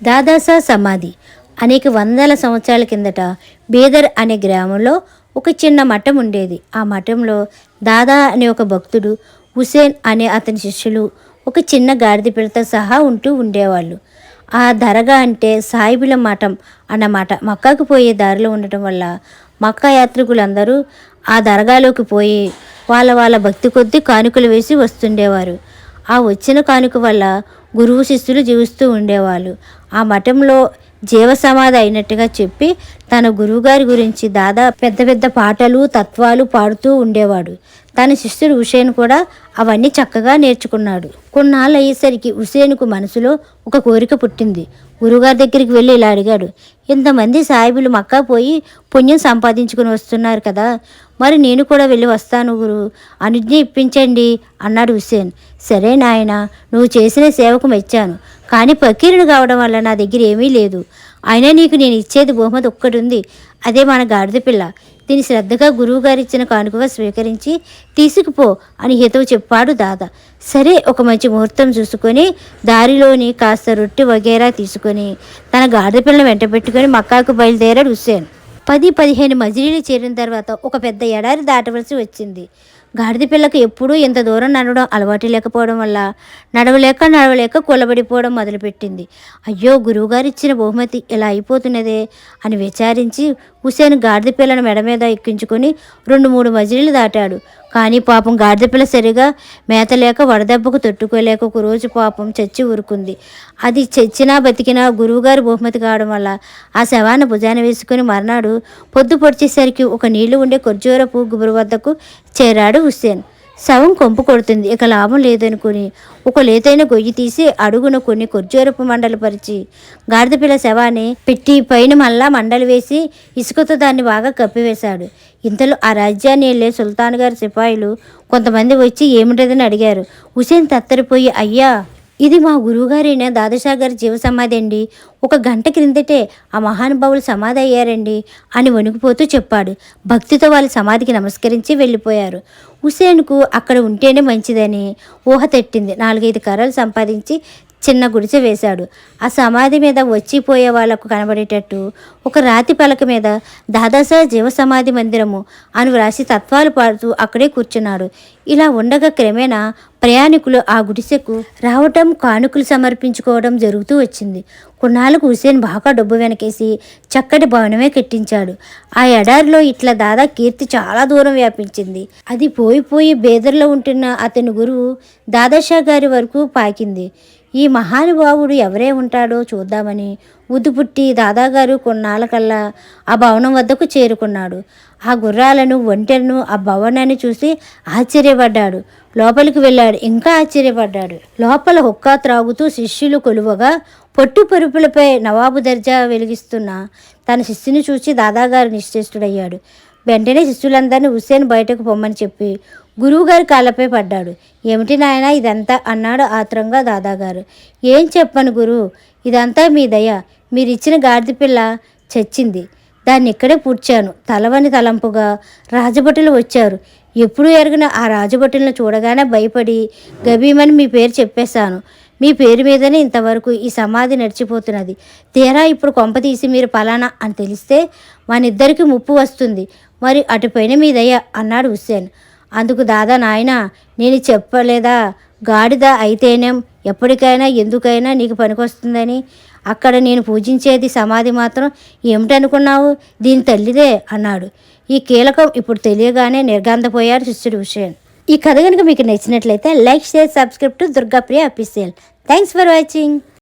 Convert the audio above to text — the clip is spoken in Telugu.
దాదాసా సమాధి అనేక వందల సంవత్సరాల కిందట బీదర్ అనే గ్రామంలో ఒక చిన్న మఠం ఉండేది. ఆ మఠంలో దాదా అనే ఒక భక్తుడు, హుసేన్ అనే అతని శిష్యులు ఒక చిన్న గాడిద పిల్లతో సహా ఉంటూ ఉండేవాళ్ళు. ఆ దర్గా అంటే సాయిబుల మఠం అన్నమాట. మక్కాకు పోయే దారిలో ఉండటం వల్ల మక్కా యాత్రికులందరూ ఆ దర్గాలోకి పోయి వాళ్ళ భక్తి కొద్దీ కానుకలు వేసి వస్తుండేవారు. ఆ వచ్చిన కానుక వల్ల గురువు శిష్యులు జీవిస్తూ ఉండేవాళ్ళు. ఆ మఠంలో జీవసమాధి అయినట్టుగా చెప్పి తన గురువుగారి గురించి దాదా పెద్ద పెద్ద పాటలు తత్వాలు పాడుతూ ఉండేవాడు. తన శిష్యుడు హుసేన్ కూడా అవన్నీ చక్కగా నేర్చుకున్నాడు. కొన్నాళ్ళు అయ్యేసరికి హుసేన్కు మనసులో ఒక కోరిక పుట్టింది. గురువుగారి దగ్గరికి వెళ్ళి ఇలా అడిగాడు, ఇంతమంది సాయిబులు మక్కా పోయి పుణ్యం సంపాదించుకుని వస్తున్నారు కదా, మరి నేను కూడా వెళ్ళి వస్తాను గురు, అనుజ్ఞ ఇప్పించండి అన్నాడు హుసేన్. సరే నాయన, నువ్వు చేసిన సేవకు మెచ్చాను, కానీ ఫకీరుని కావడం వల్ల నా దగ్గర ఏమీ లేదు. అయినా నీకు నేను ఇచ్చేది బహుమతి ఒక్కటి ఉంది, అదే మన గాడిద పిల్ల. దీని శ్రద్ధగా గురువుగారు ఇచ్చిన కానుకగా స్వీకరించి తీసుకుపో అని హితవు చెప్పాడు దాదా. సరే, ఒక మంచి ముహూర్తం చూసుకొని దారిలోని కాస్త రొట్టె వగేరా తీసుకొని తన గాడిద పిల్లని వెంట పెట్టుకొని మక్కాకు బయలుదేరాడు హుసేన్. 10-15 మజిలీలు చేరిన తర్వాత ఒక పెద్ద ఎడారి దాటవలసి వచ్చింది. గాడిద పిల్లకు ఎప్పుడూ ఇంత దూరం నడవడం అలవాటు లేకపోవడం వల్ల నడవలేక కూలబడిపోవడం మొదలుపెట్టింది. అయ్యో, గురువుగారు ఇచ్చిన బహుమతి ఇలా అయిపోతున్నదే అని విచారించి హుసేన్ గాడిద పిల్లను మెడ మీద ఎక్కించుకొని 2-3 మజిలీలు దాటాడు. కానీ పాపం గాడిద పిల్ల సరిగా మేత లేక వడదెబ్బకు తట్టుకోలేక ఒక రోజు పాపం చచ్చి ఊరుకుంది. అది చచ్చినా బతికినా గురువుగారు బహుమతి కావడం వల్ల ఆ శవాన్ని భుజాన వేసుకుని మర్నాడు పొద్దు పొడిచేసరికి ఒక నీళ్లు ఉండే ఖర్జూరపు గుబురు వద్దకు చేరాడు హుసేన్. శవం కొంపు కొడుతుంది, ఇక లాభం లేదనుకుని ఒక లేతైన గొయ్యి తీసి అడుగున కొన్ని ఖర్జూరపు మండలు పరిచి గాడిద పిల్ల శవాన్ని పెట్టి పైన మళ్ళా మండలు వేసి ఇసుకతో దాన్ని బాగా కప్పివేశాడు. ఇంతలో ఆ రాజ్యాన్ని వెళ్ళే సుల్తాన్ గారి సిపాయిలు కొంతమంది వచ్చి ఏమిటదని అడిగారు. హుసేన్ తత్తరిపోయి, అయ్యా, ఇది మా గురువుగారైన దాదాషా గారి జీవ సమాధి అండి, 1 గంట క్రిందటే ఆ మహానుభావులు సమాధి అయ్యారండి అని వణికిపోతూ చెప్పాడు. భక్తితో వాళ్ళ సమాధికి నమస్కరించి వెళ్ళిపోయారు. హుసేన్కు అక్కడ ఉంటేనే మంచిదని ఊహ తట్టింది. 4-5 కర్రలు సంపాదించి చిన్న గుడిసె వేశాడు. ఆ సమాధి మీద వచ్చిపోయే వాళ్లకు కనబడేటట్టు ఒక రాతి పలక మీద దాదాసా జీవ సమాధి మందిరము అని వ్రాసి తత్వాలు పాడుతూ అక్కడే కూర్చున్నాడు. ఇలా ఉండగా క్రమేణా ప్రయాణికులు ఆ గుడిసెకు రావటం, కానుకలు సమర్పించుకోవడం జరుగుతూ వచ్చింది. కొన్నాళ్ళకు హుసేన్ బాగా డబ్బు వెనకేసి చక్కటి భవనమే కట్టించాడు. ఆ ఎడారిలో ఇట్లా దాదా కీర్తి చాలా దూరం వ్యాపించింది. అది పోయి బేదర్లో ఉంటున్న అతని గురువు దాదాషా గారి వరకు పాకింది. ఈ మహానుభావుడు ఎవరే ఉంటాడో చూద్దామని ఉద్దుపుట్టి దాదాగారు కొన్నాళ్ళకల్లా ఆ భవనం వద్దకు చేరుకున్నాడు. ఆ గుర్రాలను, ఒంటెలను, ఆ భవనాన్ని చూసి ఆశ్చర్యపడ్డాడు. లోపలికి వెళ్ళాడు, ఇంకా ఆశ్చర్యపడ్డాడు. లోపల హుక్కా త్రాగుతూ శిష్యులు కొలువగా పొట్టు పరుపులపై నవాబు దర్జా వెలిగిస్తున్న తన శిష్యుని చూసి దాదాగారు నిశ్చేష్టుడయ్యాడు. వెంటనే శిష్యులందరినీ హుసేన్ బయటకు పొమ్మని చెప్పి గురువుగారి కాళ్ళపై పడ్డాడు. ఏమిటి నాయనా ఇదంతా అన్నాడు ఆత్రంగా దాదాగారు. ఏం చెప్పను గురు, ఇదంతా మీ దయ. మీరిచ్చిన గాడిద పిల్ల చచ్చింది, దాన్ని ఇక్కడే పూడ్చాను. తలవని తలంపుగా రాజభటులు వచ్చారు. ఎప్పుడు ఎరగిన ఆ రాజభటులను చూడగానే భయపడి గబీమని మీ పేరు చెప్పేశాను. మీ పేరు మీదనే ఇంతవరకు ఈ సమాధి నడిచిపోతున్నది. తీరా ఇప్పుడు కొంప తీసి మీరు పలానా అని తెలిస్తే మనిద్దరికి ముప్పు వస్తుంది. మరి అటుపైన మీ దయ అన్నాడు హుసేన్. అందుకు దాదా, నాయనా, నేను చెప్పలేదా, గాడిద అయితేనేం ఎప్పటికైనా ఎందుకైనా నీకు పనికొస్తుందని. అక్కడ నేను పూజించేది సమాధి మాత్రం ఏమిటనుకున్నావు, దీని తల్లిదే అన్నాడు. ఈ కీలకం ఇప్పుడు తెలియగానే నిర్గంధపోయాడు శిష్యుడు హుసేన్. ఈ కథ కనుక మీకు నచ్చినట్లయితే like, share, subscribe to Durgapriya official. Thanks for watching.